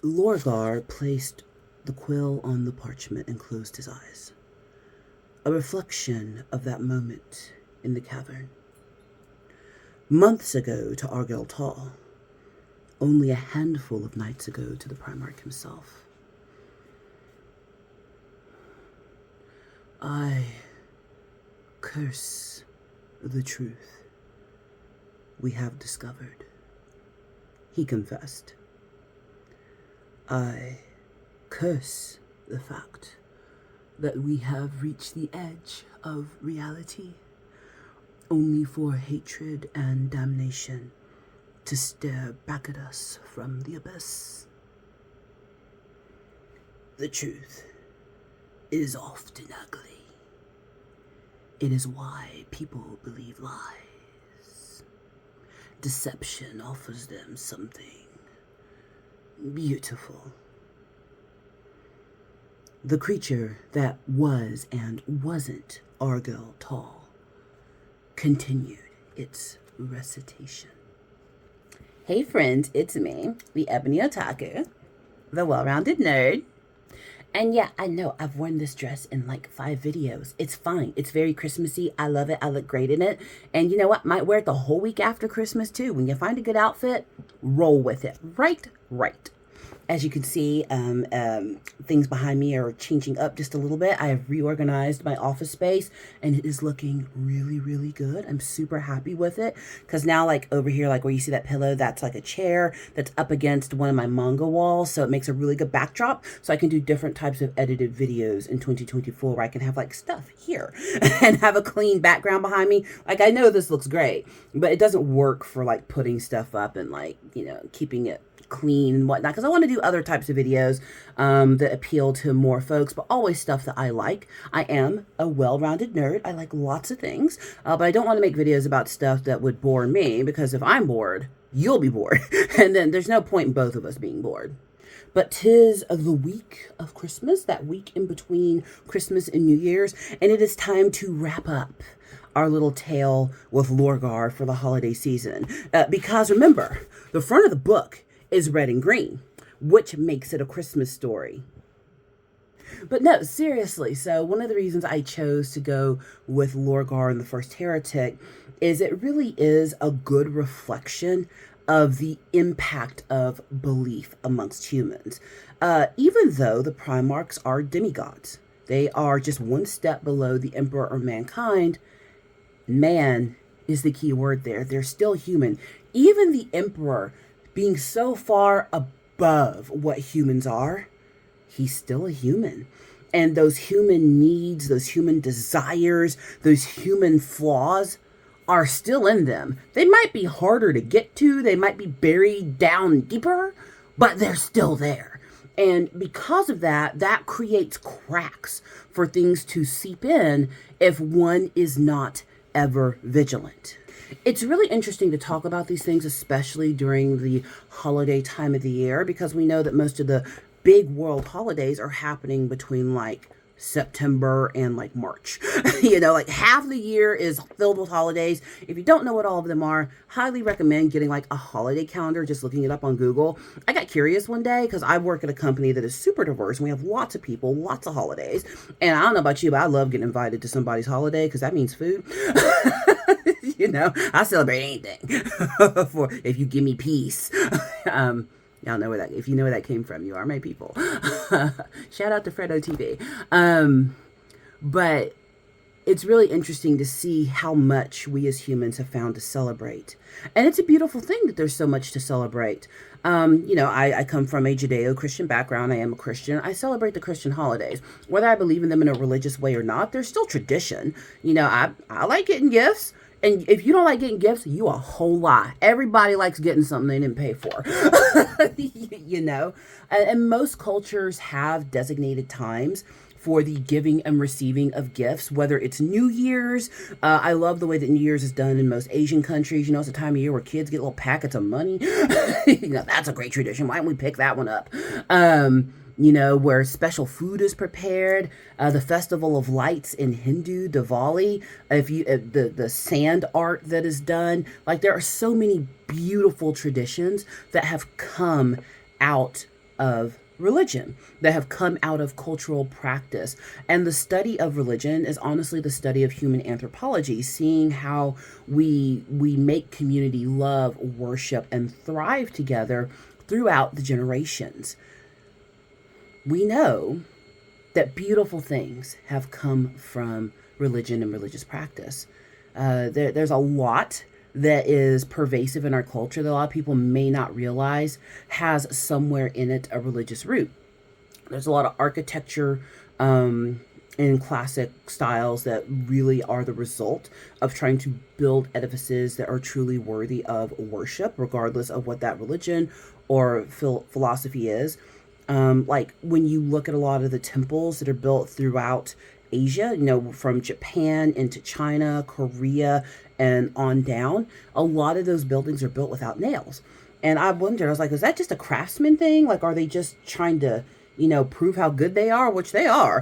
Lorgar placed the quill on the parchment and closed his eyes. A reflection of that moment in the cavern. Months ago to Argel Tall, only a handful of nights ago to the Primarch himself. I curse the truth we have discovered, he confessed. I curse the fact that we have reached the edge of reality, only for hatred and damnation to stare back at us from the abyss. The truth is often ugly. It is why people believe lies. Deception offers them something beautiful. The creature that was and wasn't Argel Tall continued its recitation. Hey friends, it's me, the Ebony Otaku, the well-rounded nerd. And yeah, I know I've worn this dress in like 5 videos. It's fine. It's very Christmassy. I love it. I look great in it. And you know what? Might wear it the whole week after Christmas too. When you find a good outfit, roll with it. Right. As you can see, things behind me are changing up just a little bit. I have reorganized my office space and it is looking really, really good. I'm super happy with it because now like over here, like where you see that pillow, that's like a chair that's up against one of my manga walls. So it makes a really good backdrop. So I can do different types of edited videos in 2024 where I can have like stuff here and have a clean background behind me. Like I know this looks great, but it doesn't work for like putting stuff up and like, you know, keeping it clean and whatnot, because I want to do other types of videos that appeal to more folks, but always stuff that I like. I am a well-rounded nerd. I like lots of things, but I don't want to make videos about stuff that would bore me, because if I'm bored, you'll be bored, and then there's no point in both of us being bored. But 'tis the week of Christmas, that week in between Christmas and New Year's, and it is time to wrap up our little tale with Lorgar for the holiday season. Because remember, the front of the book is red and green, which makes it a Christmas story. But no, seriously, so one of the reasons I chose to go with Lorgar and the First Heretic is it really is a good reflection of the impact of belief amongst humans. Even though the Primarchs are demigods, they are just one step below the Emperor or mankind. Man is the key word there. They're still human. Even the Emperor, being so far above what humans are, he's still a human. And those human needs, those human desires, those human flaws are still in them. They might be harder to get to, they might be buried down deeper, but they're still there. And because of that, that creates cracks for things to seep in if one is not ever vigilant. It's really interesting to talk about these things, especially during the holiday time of the year, because we know that most of the big world holidays are happening between like September and like March. You know, like half the year is filled with holidays. If you don't know what all of them are, highly recommend getting like a holiday calendar, just looking it up on Google. I got curious one day because I work at a company that is super diverse and we have lots of people, lots of holidays. And I don't know about you, but I love getting invited to somebody's holiday because that means food. You know, I celebrate anything for if you give me peace. Y'all know where that, if you know where that came from, you are my people. Shout out to Fredo TV. But it's really interesting to see how much we as humans have found to celebrate. And it's a beautiful thing that there's so much to celebrate. You know, I come from a Judeo-Christian background. I am a Christian. I celebrate the Christian holidays. Whether I believe in them in a religious way or not, they're still tradition. You know, I like getting gifts. And if you don't like getting gifts, you a whole lie. Everybody likes getting something they didn't pay for. You know? And most cultures have designated times for the giving and receiving of gifts, whether it's New Year's. I love the way that New Year's is done in most Asian countries. You know, it's a time of year where kids get little packets of money. You know, that's a great tradition. Why don't we pick that one up? You know, where special food is prepared. The Festival of Lights in Hindu, Diwali. The sand art that is done. Like, there are so many beautiful traditions that have come out of religion, that have come out of cultural practice. And the study of religion is honestly the study of human anthropology, seeing how we make community love, worship, and thrive together throughout the generations. We know that beautiful things have come from religion and religious practice. There's a lot that is pervasive in our culture that a lot of people may not realize has somewhere in it a religious root. There's a lot of architecture in classic styles that really are the result of trying to build edifices that are truly worthy of worship, regardless of what that religion or philosophy is. Like when you look at a lot of the temples that are built throughout Asia, from Japan into China, Korea, and on down, a lot of those buildings are built without nails. And I wondered, I was like, is that just a craftsman thing? Like, are they just trying to, prove how good they are, which they are,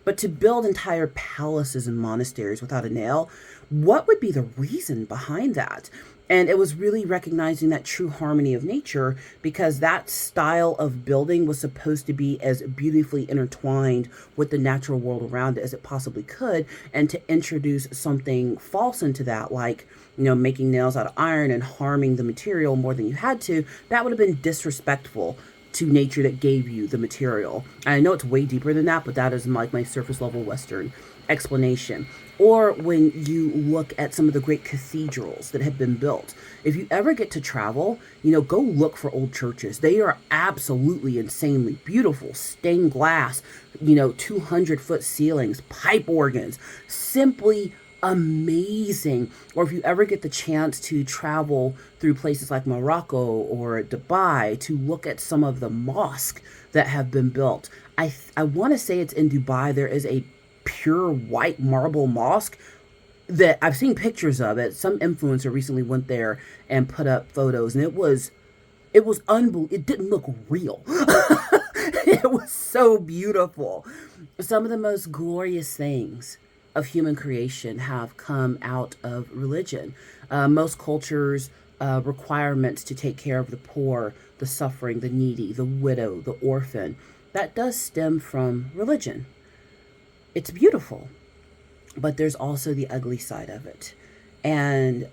but to build entire palaces and monasteries without a nail, what would be the reason behind that? And it was really recognizing that true harmony of nature, because that style of building was supposed to be as beautifully intertwined with the natural world around it as it possibly could. And to introduce something false into that, like, making nails out of iron and harming the material more than you had to, that would have been disrespectful to nature that gave you the material. And I know it's way deeper than that, but that is like my surface level Western explanation. Or when you look at some of the great cathedrals that have been built, if you ever get to travel, go look for old churches. They are absolutely insanely beautiful, stained glass, 200-foot ceilings, pipe organs, simply amazing. Or if you ever get the chance to travel through places like Morocco or Dubai to look at some of the mosques that have been built. I want to say it's in Dubai. There is a pure white marble mosque that I've seen pictures of it. Some influencer recently went there and put up photos, and it was unbelievable. It didn't look real. It was so beautiful. Some of the most glorious things of human creation have come out of religion. Most cultures' requirements to take care of the poor, the suffering, the needy, the widow, the orphan, that does stem from religion. It's beautiful, but there's also the ugly side of it. And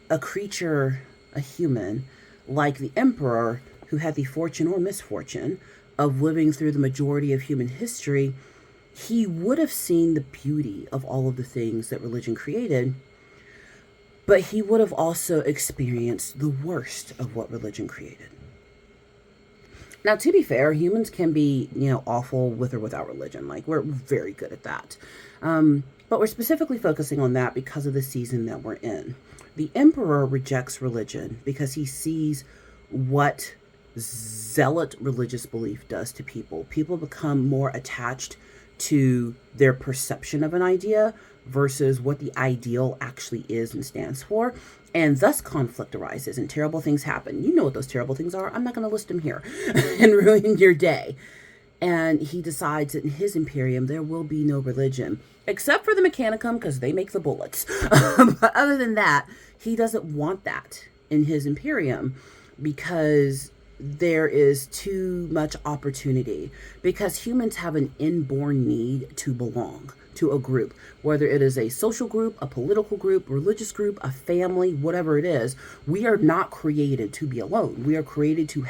a creature, a human, like the emperor, who had the fortune or misfortune of living through the majority of human history, he would have seen the beauty of all of the things that religion created, but he would have also experienced the worst of what religion created. Now, to be fair, humans can be, awful with or without religion. Like, we're very good at that. But we're specifically focusing on that because of the season that we're in. The emperor rejects religion because he sees what zealot religious belief does to people. People become more attached to their perception of an idea versus what the ideal actually is and stands for. And thus conflict arises and terrible things happen. You know what those terrible things are. I'm not going to list them here and ruin your day. And he decides that in his Imperium, there will be no religion, except for the Mechanicum, because they make the bullets. But other than that, he doesn't want that in his Imperium because there is too much opportunity, because humans have an inborn need to belong to a group, whether it is a social group, a political group, religious group, a family, whatever it is. We are not created to be alone. We are created to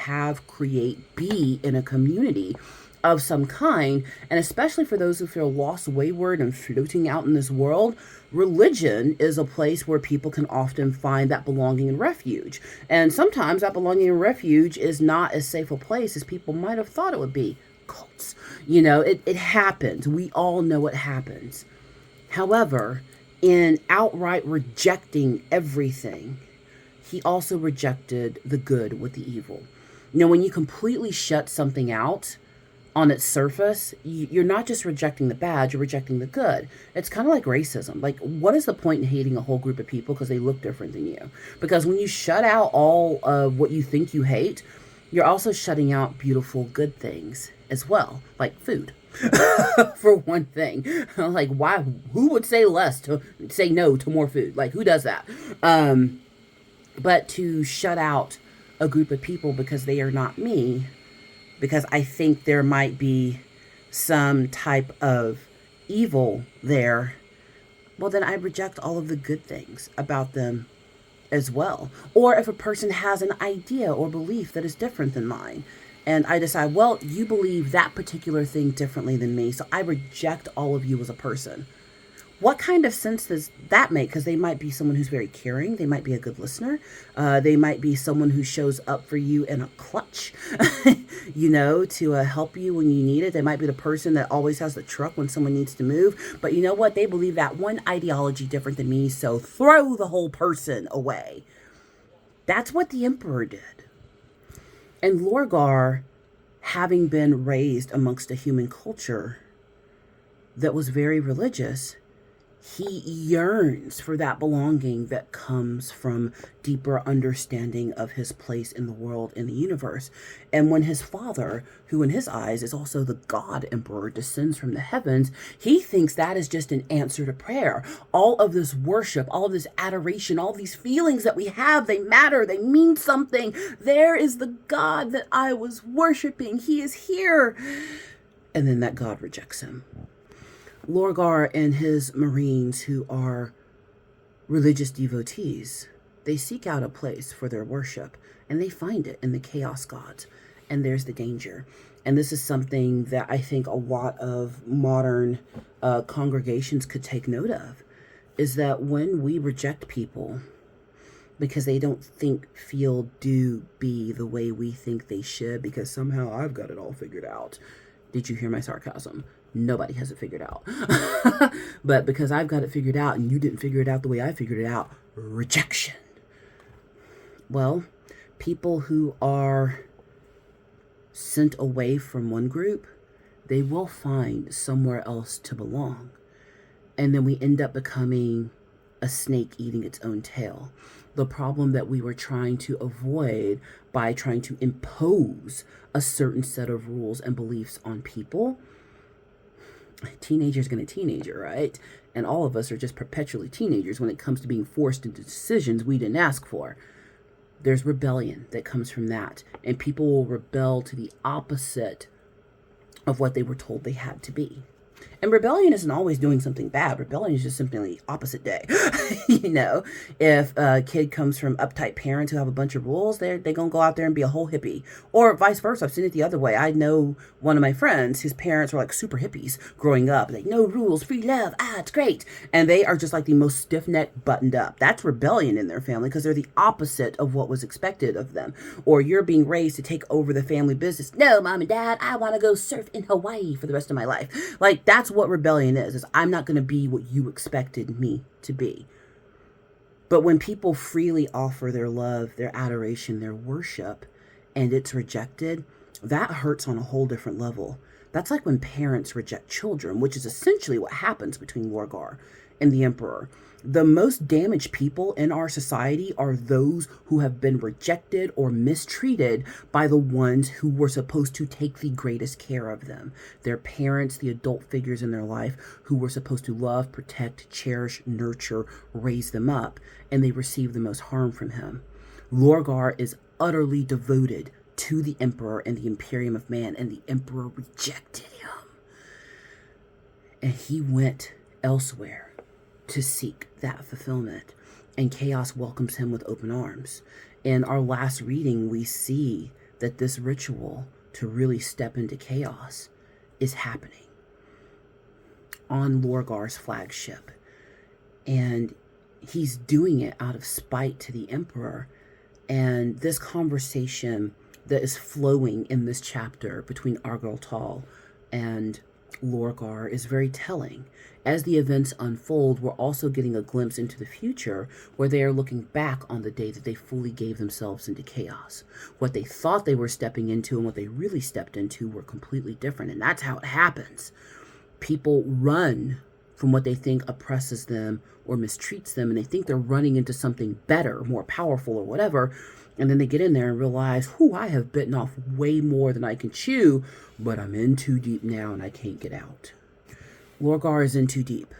be in a community of some kind. And especially for those who feel lost, wayward, and floating out in this world, religion is a place where people can often find that belonging and refuge. And sometimes that belonging and refuge is not as safe a place as people might have thought it would be. Cults. It happens. We all know it happens. However, in outright rejecting everything, he also rejected the good with the evil. When you completely shut something out on its surface, you're not just rejecting the bad, you're rejecting the good. It's kind of like racism. Like, what is the point in hating a whole group of people because they look different than you? Because when you shut out all of what you think you hate, you're also shutting out beautiful, good things as well, like food, for one thing. Like, why? Who would say no to more food? Like, who does that? But to shut out a group of people because they are not me, because I think there might be some type of evil there, well, then I reject all of the good things about them as well. Or if a person has an idea or belief that is different than mine, and I decide, well, you believe that particular thing differently than me, so I reject all of you as a person. What kind of sense does that make? Because they might be someone who's very caring. They might be a good listener. They might be someone who shows up for you in a clutch, to help you when you need it. They might be the person that always has the truck when someone needs to move. But you know what? They believe that one ideology different than me, so throw the whole person away. That's what the Emperor did. And Lorgar, having been raised amongst a human culture that was very religious, he yearns for that belonging that comes from deeper understanding of his place in the world, in the universe. And when his father, who in his eyes is also the God Emperor, descends from the heavens, he thinks that is just an answer to prayer. All of this worship, all of this adoration, all these feelings that we have, they matter, they mean something. There is the God that I was worshiping. He is here. And then that God rejects him. Lorgar and his Marines, who are religious devotees, they seek out a place for their worship, and they find it in the chaos gods. And there's the danger. And this is something that I think a lot of modern congregations could take note of, is that when we reject people because they don't think, feel, do, be the way we think they should, because somehow I've got it all figured out. Did you hear my sarcasm? Nobody has it figured out. But because I've got it figured out and you didn't figure it out the way I figured it out, rejection. Well, people who are sent away from one group, they will find somewhere else to belong. And then we end up becoming a snake eating its own tail. The problem that we were trying to avoid by trying to impose a certain set of rules and beliefs on people. Teenager's gonna teenager, right? And all of us are just perpetually teenagers when it comes to being forced into decisions we didn't ask for. There's rebellion that comes from that. And people will rebel to the opposite of what they were told they had to be. And rebellion isn't always doing something bad. Rebellion is just simply opposite day. If a kid comes from uptight parents who have a bunch of rules, they're going to go out there and be a whole hippie. Or vice versa. I've seen it the other way. I know one of my friends, his parents were like super hippies growing up. Like, no rules, free love. It's great. And they are just like the most stiff-necked, buttoned up. That's rebellion in their family because they're the opposite of what was expected of them. Or you're being raised to take over the family business. No, mom and dad, I want to go surf in Hawaii for the rest of my life. Like, that's what rebellion is I'm not going to be what you expected me to be. But when people freely offer their love, their adoration, their worship, and it's rejected, that hurts on a whole different level. That's like when parents reject children, which is essentially what happens between Lorgar and the Emperor. The most damaged people in our society are those who have been rejected or mistreated by the ones who were supposed to take the greatest care of them. Their parents, the adult figures in their life who were supposed to love, protect, cherish, nurture, raise them up, and they receive the most harm from him. Lorgar is utterly devoted to the Emperor and the Imperium of Man, and the Emperor rejected him. And he went elsewhere to seek that fulfillment, and chaos welcomes him with open arms. In our last reading, we see that this ritual to really step into chaos is happening on Lorgar's flagship, and he's doing it out of spite to the Emperor. And this conversation that is flowing in this chapter between Argyll Tall and Lorgar is very telling. As the events unfold, we're also getting a glimpse into the future where they are looking back on the day that they fully gave themselves into chaos. What they thought they were stepping into and what they really stepped into were completely different. And that's how it happens. People run from what they think oppresses them or mistreats them, and they think they're running into something better, more powerful or whatever. And then they get in there and realize, I have bitten off way more than I can chew, but I'm in too deep now and I can't get out. Lorgar is in too deep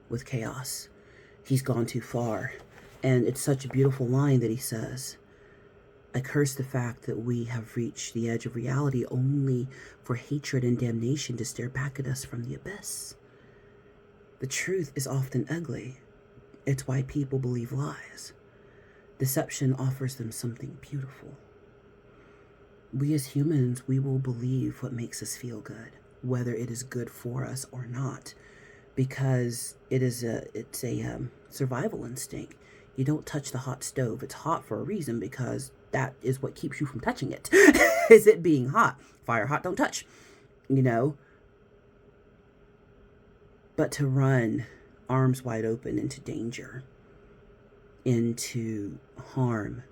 with chaos. He's gone too far. And it's such a beautiful line that he says, I curse the fact that we have reached the edge of reality only for hatred and damnation to stare back at us from the abyss. The truth is often ugly. It's why people believe lies. Deception offers them something beautiful. We as humans, we will believe what makes us feel good, whether it is good for us or not, because it's a survival instinct. You don't touch the hot stove. It's hot for a reason, because that is what keeps you from touching it. Is it being hot? Fire hot, don't touch, you know? But to run arms wide open into danger, into harm,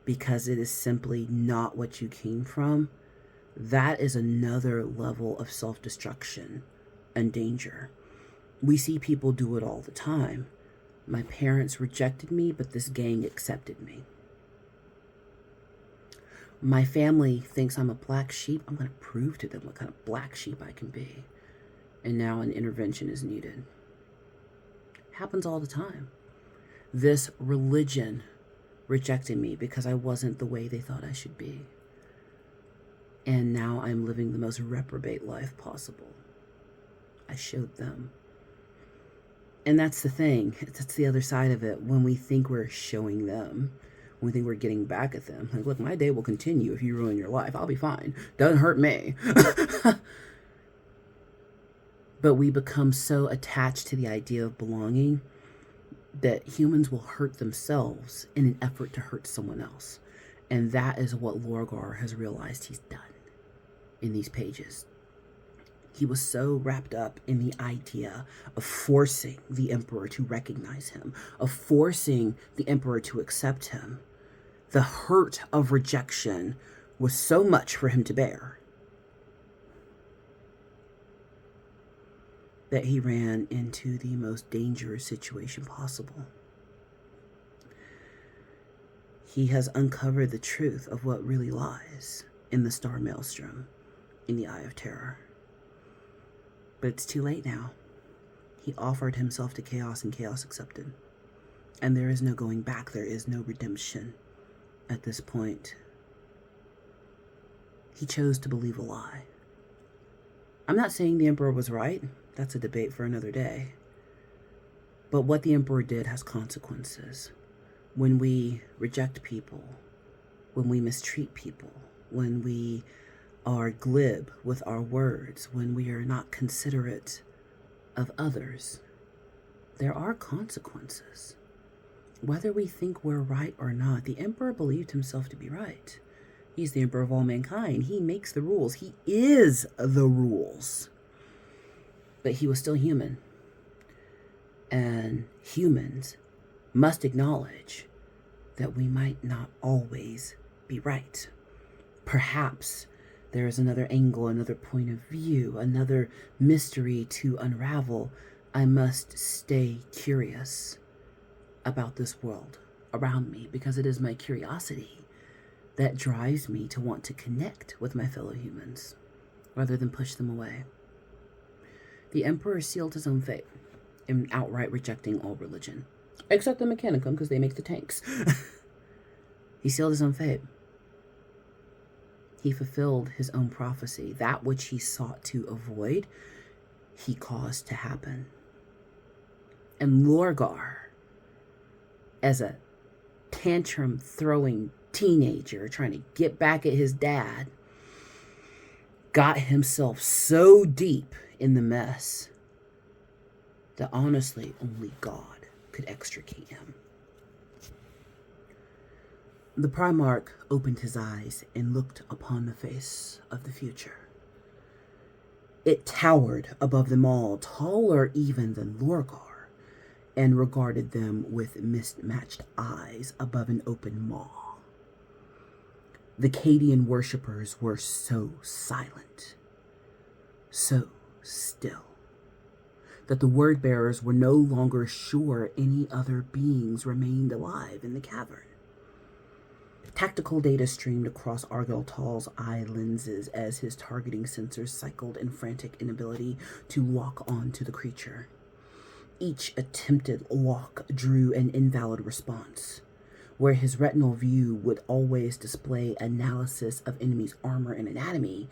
because it is simply not what you came from, that is another level of self-destruction and danger. We see people do it all the time. My parents rejected me, but this gang accepted me. My family thinks I'm a black sheep. I'm going to prove to them what kind of black sheep I can be. And now an intervention is needed. It happens all the time. This religion rejected me because I wasn't the way they thought I should be. And now I'm living the most reprobate life possible. I showed them. And that's the thing. That's the other side of it. When we think we're showing them, when we think we're getting back at them. Like, look, my day will continue if you ruin your life. I'll be fine. Doesn't hurt me. But we become so attached to the idea of belonging that humans will hurt themselves in an effort to hurt someone else. And that is what Lorgar has realized he's done in these pages. He was so wrapped up in the idea of forcing the Emperor to recognize him, of forcing the Emperor to accept him. The hurt of rejection was so much for him to bear that he ran into the most dangerous situation possible. He has uncovered the truth of what really lies in the Star Maelstrom, in the Eye of Terror. But it's too late now. He offered himself to chaos, and chaos accepted. And there is no going back. There is no redemption at this point. He chose to believe a lie. I'm not saying the Emperor was right. That's a debate for another day. But what the Emperor did has consequences. When we reject people, when we mistreat people, when we are glib with our words, when we are not considerate of others, there are consequences. Whether we think we're right or not, the Emperor believed himself to be right. He's the Emperor of all mankind. He makes the rules. He is the rules. But he was still human. And humans must acknowledge that we might not always be right. Perhaps there is another angle, another point of view, another mystery to unravel. I must stay curious about this world around me, because it is my curiosity that drives me to want to connect with my fellow humans rather than push them away. The Emperor sealed his own fate in outright rejecting all religion, except the Mechanicum, because they make the tanks. He sealed his own fate. He fulfilled his own prophecy. That which he sought to avoid, he caused to happen. And Lorgar, as a tantrum-throwing teenager trying to get back at his dad, got himself so deep in the mess that honestly only God could extricate him. The Primarch opened his eyes and looked upon the face of the future. It towered above them all, taller even than Lorgar, and regarded them with mismatched eyes above an open maw. The Cadian worshippers were so silent, so still, that the word-bearers were no longer sure any other beings remained alive in the cavern. Tactical data streamed across Argel Tall's eye lenses as his targeting sensors cycled in frantic inability to lock on to the creature. Each attempted lock drew an invalid response. where his retinal view would always display analysis of enemies' armor and anatomy,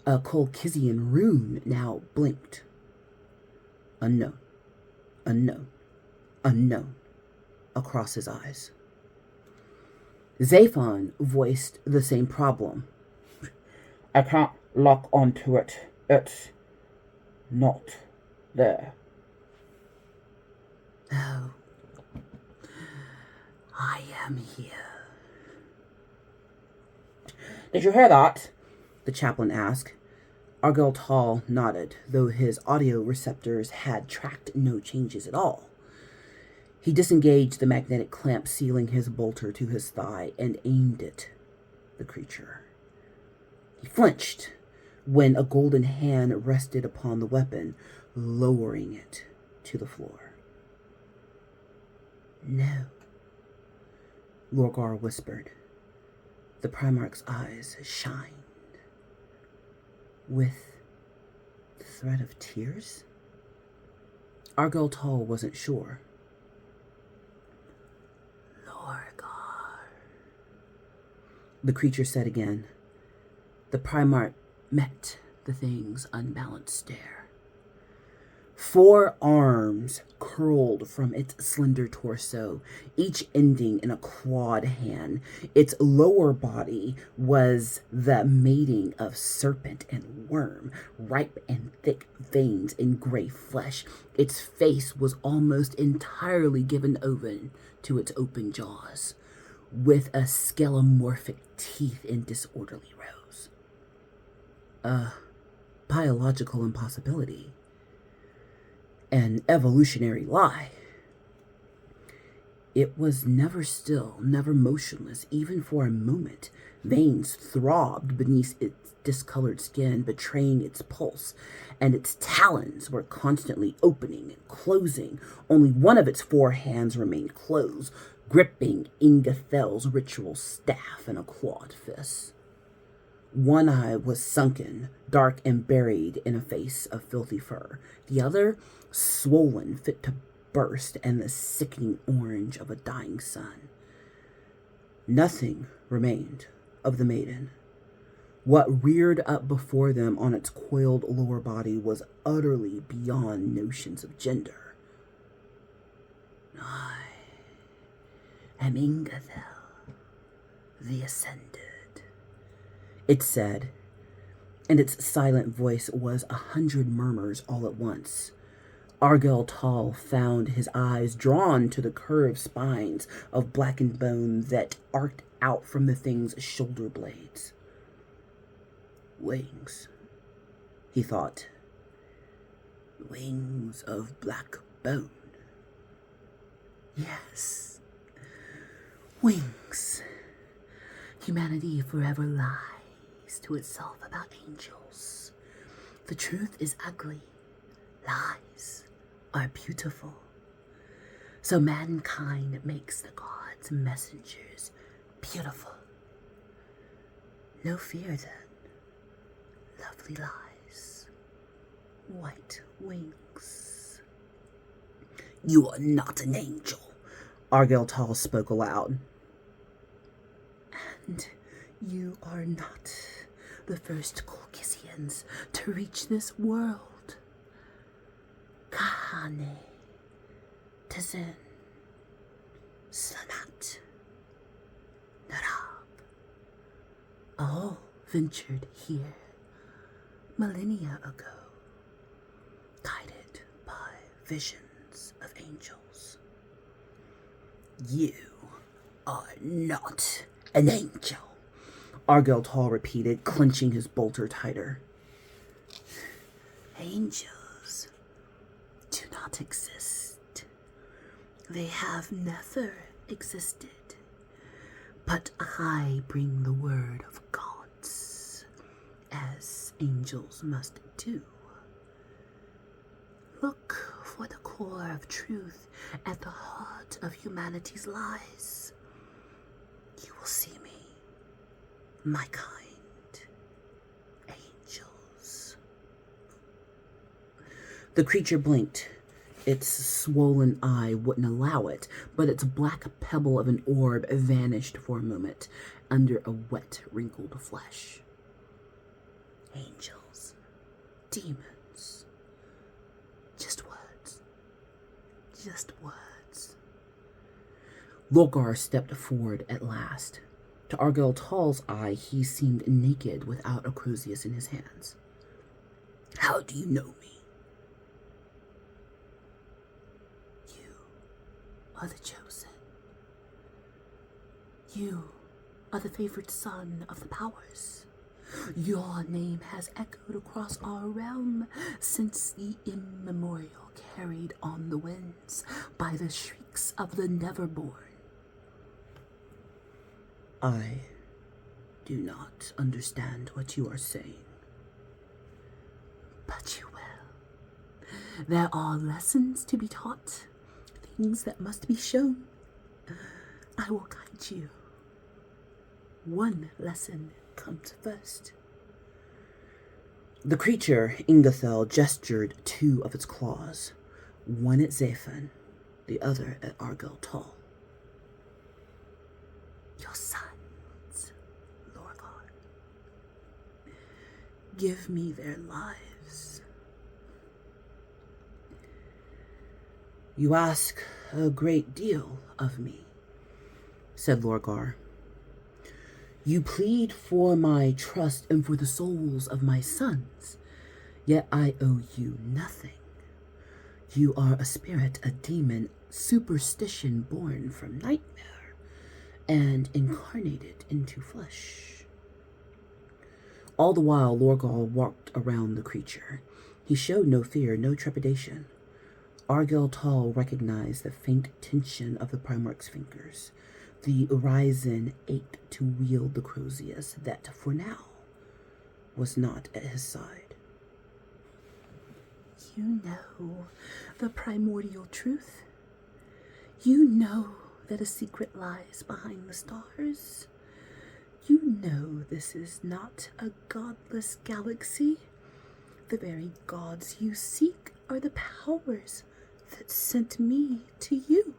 a Colchizian rune now blinked. Unknown, unknown, unknown, across his eyes. Zaphon voiced the same problem. I can't lock onto it. It's not there. Oh, I am here. Did you hear that? The chaplain asked. Argyll Tall nodded, though his audio receptors had tracked no changes at all. He disengaged the magnetic clamp sealing his bolter to his thigh and aimed at the creature. He flinched when a golden hand rested upon the weapon, lowering it to the floor. No, Lorgar whispered. The Primarch's eyes shined. With the threat of tears? Argyll Tall wasn't sure. Lorgar, the creature said again. The Primarch met the thing's unbalanced stare. 4 arms curled from its slender torso, each ending in a clawed hand. Its lower body was the mating of serpent and worm, ripe and thick veins and gray flesh. Its face was almost entirely given over to its open jaws, with a skelemorphic teeth in disorderly rows. A biological impossibility. An evolutionary lie. It was never still, never motionless, even for a moment. Veins throbbed beneath its discolored skin, betraying its pulse, and its talons were constantly opening and closing. Only one of its 4 hands remained closed, gripping Ingathel's ritual staff in a clawed fist. One eye was sunken, dark and buried in a face of filthy fur. The other, swollen, fit to burst, and the sickening orange of a dying sun. Nothing remained of the maiden. What reared up before them on its coiled lower body was utterly beyond notions of gender. I am Ingathel, the Ascended, it said, and its silent voice was 100 murmurs all at once. Argyll Tall found his eyes drawn to the curved spines of blackened bone that arced out from the thing's shoulder blades. Wings, he thought. Wings of black bone. Yes, wings. Humanity forever lies to itself about angels. The truth is ugly. Lies are beautiful. So mankind makes the gods' messengers beautiful. No fear then. Lovely lies. White wings. You are not an angel, Argyll Tall spoke aloud. And you are not the first Colchizians to reach this world. Kahane, Tazen, Sanat, Narab, all ventured here millennia ago, guided by visions of angels. You are not an angel, Argyll Tall repeated, clenching his bolter tighter. Angels do not exist. They have never existed. But I bring the word of gods, as angels must do. Look for the core of truth at the heart of humanity's lies. You will see me, my kind angels. The creature blinked, Its swollen eye wouldn't allow it, but its black pebble of an orb vanished for a moment under a wet, wrinkled flesh. Angels, demons, just words, just words. Lorgar stepped forward at last. To Argyll Tall's eye, he seemed naked without a crozius in his hands. How do you know me? You are the chosen. You are the favored son of the powers. Your name has echoed across our realm since the immemorial carried on the winds by the shrieks of the neverborn. I do not understand what you are saying. But you will. There are lessons to be taught, things that must be shown. I will guide you. One lesson comes first. The creature, Ingathel, gestured two of its claws, one at Zephan, the other at Argyll Tall. Your sons, Lorgar. Give me their lives. You ask a great deal of me, said Lorgar. You plead for my trust and for the souls of my sons, yet I owe you nothing. You are a spirit, a demon, superstition born from nightmare, and incarnated into flesh. All the while, Lorgar walked around the creature. He showed no fear, no trepidation. Argyll Tall recognized the faint tension of the Primarch's fingers. The horizon ached to wield the crozius that, for now, was not at his side. You know the primordial truth. You know that a secret lies behind the stars. You know this is not a godless galaxy. The very gods you seek are the powers that sent me to you.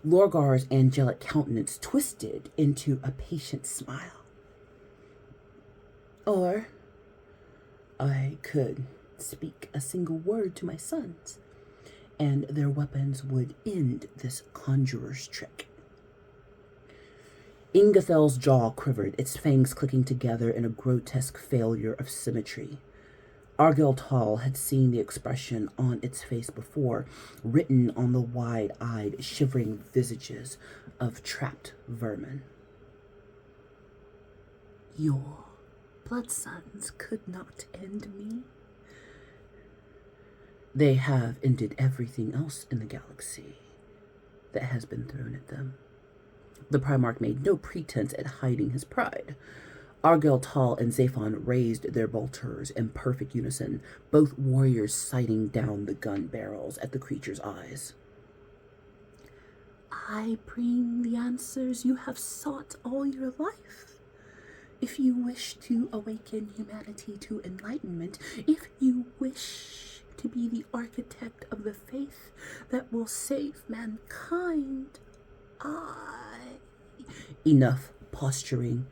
Lorgar's angelic countenance twisted into a patient smile. Or I could speak a single word to my sons, and their weapons would end this conjurer's trick. Ingathel's jaw quivered, its fangs clicking together in a grotesque failure of symmetry. Argyll Tall had seen the expression on its face before, written on the wide-eyed, shivering visages of trapped vermin. Your blood sons could not end me. They have ended everything else in the galaxy that has been thrown at them. The Primarch made no pretense at hiding his pride. Argyll Tall and Zephan raised their bolters in perfect unison, both warriors sighting down the gun barrels at the creature's eyes. I bring the answers you have sought all your life. If you wish to awaken humanity to enlightenment, if you wish to be the architect of the faith that will save mankind, Enough posturing.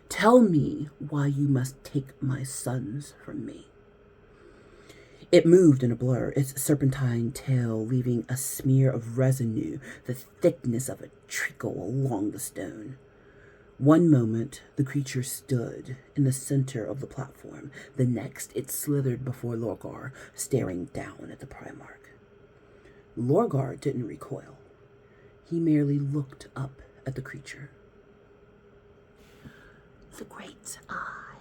Tell me why you must take my sons from me. It moved in a blur, its serpentine tail leaving a smear of residue, the thickness of a trickle along the stone. One moment, the creature stood in the center of the platform. The next, it slithered before Lorgar, staring down at the Primarch. Lorgar didn't recoil. He merely looked up at the creature. The great eye.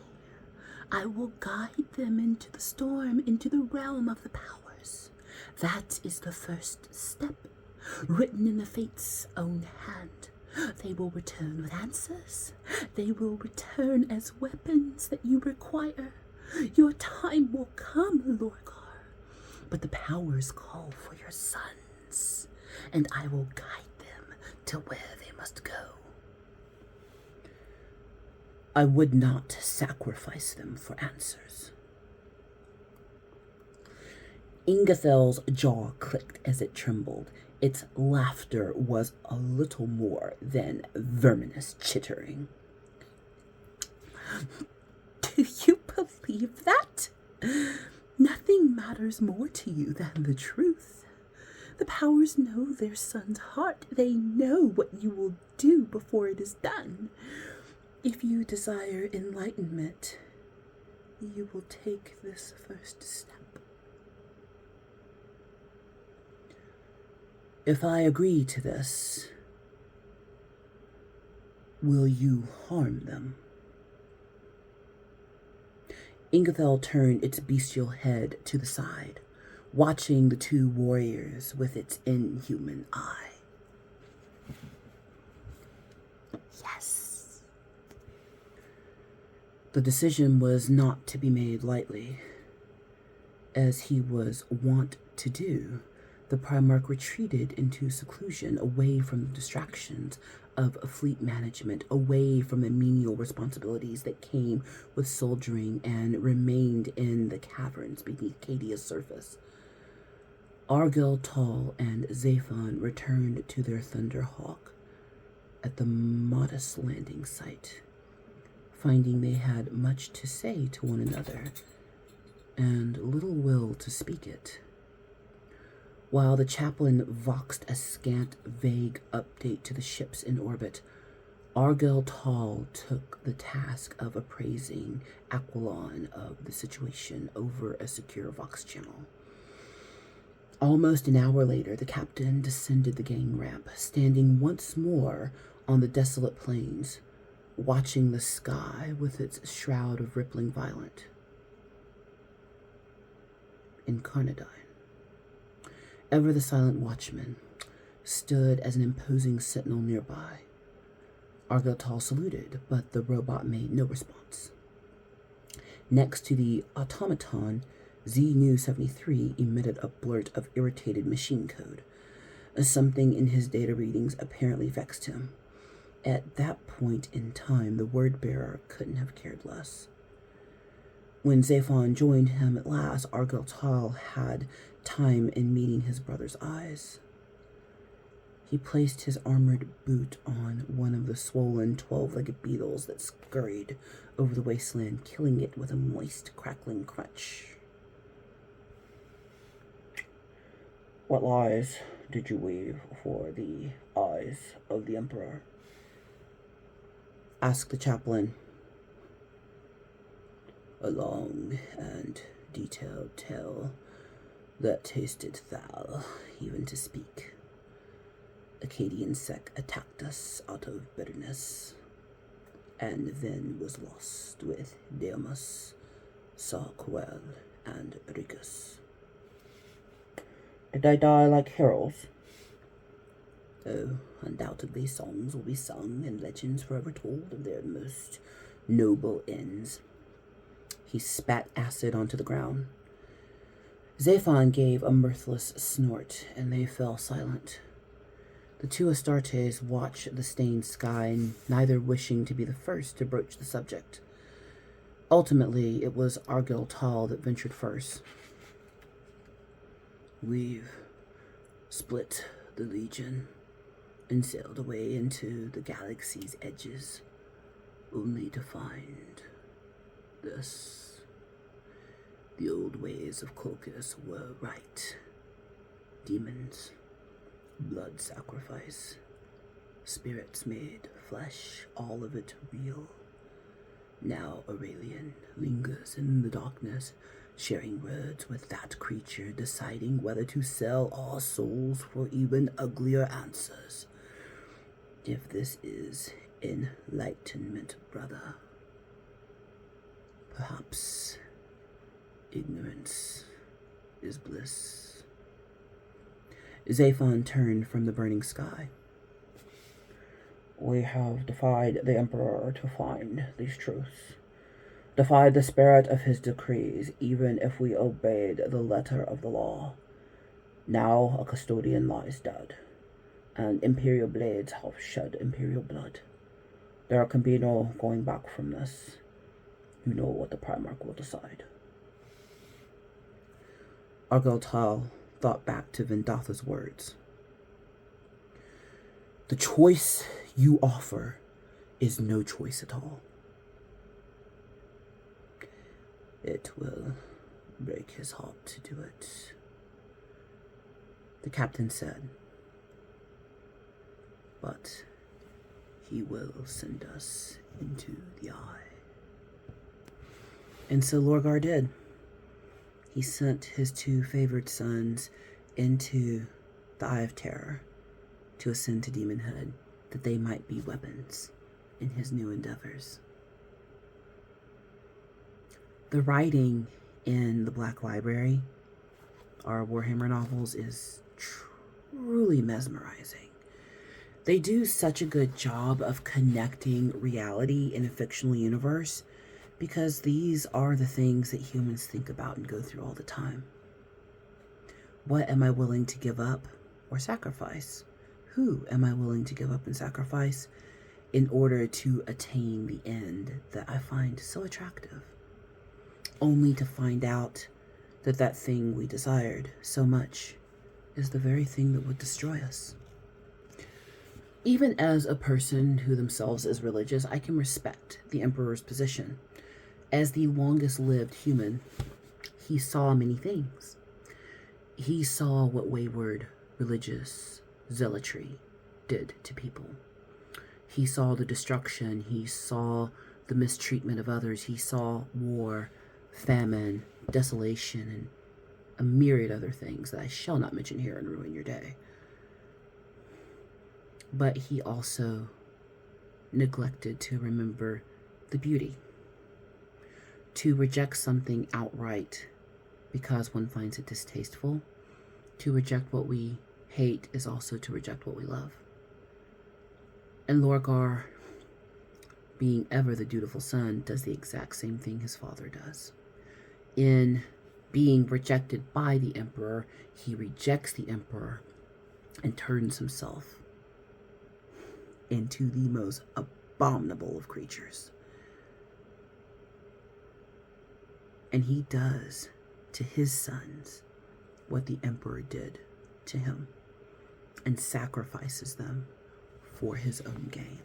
I will guide them into the storm, into the realm of the powers. That is the first step, written in the fate's own hand. They will return with answers. They will return as weapons that you require. Your time will come, Lorgar. But the powers call for your sons, and I will guide them to where they must go. I would not sacrifice them for answers. Ingethel's jaw clicked as it trembled. Its laughter was a little more than verminous chittering. Do you believe that? Nothing matters more to you than the truth. The powers know their son's heart. They know what you will do before it is done. If you desire enlightenment, you will take this first step. If I agree to this, will you harm them? Ingethel turned its bestial head to the side, watching the two warriors with its inhuman eye. Yes. The decision was not to be made lightly. As he was wont to do, the Primarch retreated into seclusion, away from the distractions of fleet management, away from the menial responsibilities that came with soldiering, and remained in the caverns beneath Cadia's surface. Argyll Tall and Zaphon returned to their Thunderhawk at the modest landing site, finding they had much to say to one another and little will to speak it. While the chaplain voxed a scant, vague update to the ships in orbit, Argyll Tall took the task of appraising Aquilon of the situation over a secure vox channel. Almost an hour later, the captain descended the gang ramp, standing once more on the desolate plains, watching the sky with its shroud of rippling violet. Incarnadine, ever the silent watchman, stood as an imposing sentinel nearby. Argyll Tall saluted, but the robot made no response. Next to the automaton, Z-Nu-73 emitted a blurt of irritated machine code. Something in his data readings apparently vexed him. At that point in time, the word-bearer couldn't have cared less. When Zaphon joined him at last, Argyll Tall had time in meeting his brother's eyes. He placed his armored boot on one of the swollen 12-legged beetles that scurried over the wasteland, killing it with a moist, crackling crunch. What lies did you weave for the eyes of the Emperor? Asked the chaplain. A long and detailed tale that tasted foul, even to speak. Acadian sect attacked us out of bitterness, and then was lost with Deomus, Sarquel, and Ricus. Did they die like heroes? Oh, undoubtedly songs will be sung and legends forever told of their most noble ends. He spat acid onto the ground. Zaphon gave a mirthless snort, and they fell silent. The two Astartes watched the stained sky, neither wishing to be the first to broach the subject. Ultimately, it was Argyll Tall that ventured first. We've split the Legion and sailed away into the galaxy's edges, only to find this. The old ways of Colchis were right. Demons, blood sacrifice, spirits made flesh, all of it real. Now Aurelian lingers in the darkness, sharing words with that creature, deciding whether to sell our souls for even uglier answers. If this is enlightenment, brother, perhaps ignorance is bliss. Zaphon turned from the burning sky. We have defied the Emperor to find these truths, defied the spirit of his decrees, even if we obeyed the letter of the law. Now a custodian lies dead, and Imperial blades have shed Imperial blood. There can be no going back from this. You know what the Primarch will decide. Argyle Tal thought back to Vendatha's words. The choice you offer is no choice at all. It will break his heart to do it, the captain said. But he will send us into the eye. And so Lorgar did. He sent his 2 favored sons into the Eye of Terror to ascend to demonhood, that they might be weapons in his new endeavors. The writing in the Black Library, our Warhammer novels, is truly mesmerizing. They do such a good job of connecting reality in a fictional universe, because these are the things that humans think about and go through all the time. What am I willing to give up or sacrifice? Who am I willing to give up and sacrifice in order to attain the end that I find so attractive? Only to find out that that thing we desired so much is the very thing that would destroy us. Even as a person who themselves is religious, I can respect the Emperor's position. As the longest lived human, he saw many things. He saw what wayward religious zealotry did to people. He saw the destruction. He saw the mistreatment of others. He saw war, famine, desolation, and a myriad other things that I shall not mention here and ruin your day. But he also neglected to remember the beauty. To reject something outright because one finds it distasteful. To reject what we hate is also to reject what we love. And Lorgar, being ever the dutiful son, does the exact same thing his father does. In being rejected by the Emperor, he rejects the Emperor and turns himself into the most abominable of creatures. And he does to his sons what the Emperor did to him, and sacrifices them for his own gain.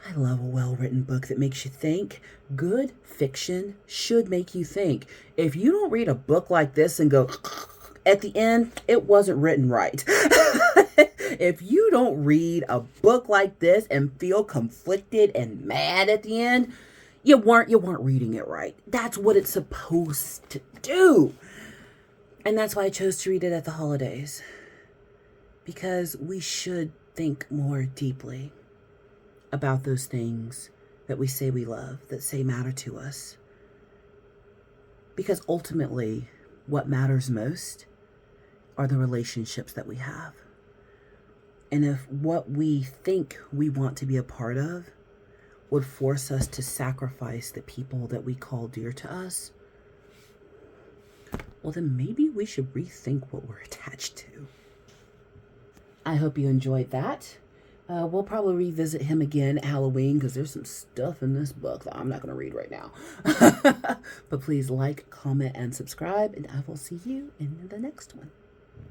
I love a well-written book that makes you think. Good fiction should make you think. If you don't read a book like this and go, at the end, it wasn't written right. If you don't read a book like this and feel conflicted and mad at the end, you weren't reading it right. That's what it's supposed to do. And that's why I chose to read it at the holidays. Because we should think more deeply about those things that we say we love, that say matter to us. Because ultimately, what matters most are the relationships that we have. And if what we think we want to be a part of would force us to sacrifice the people that we call dear to us, well, then maybe we should rethink what we're attached to. I hope you enjoyed that. We'll probably revisit him again at Halloween, because there's some stuff in this book that I'm not going to read right now. But please like, comment, and subscribe, and I will see you in the next one.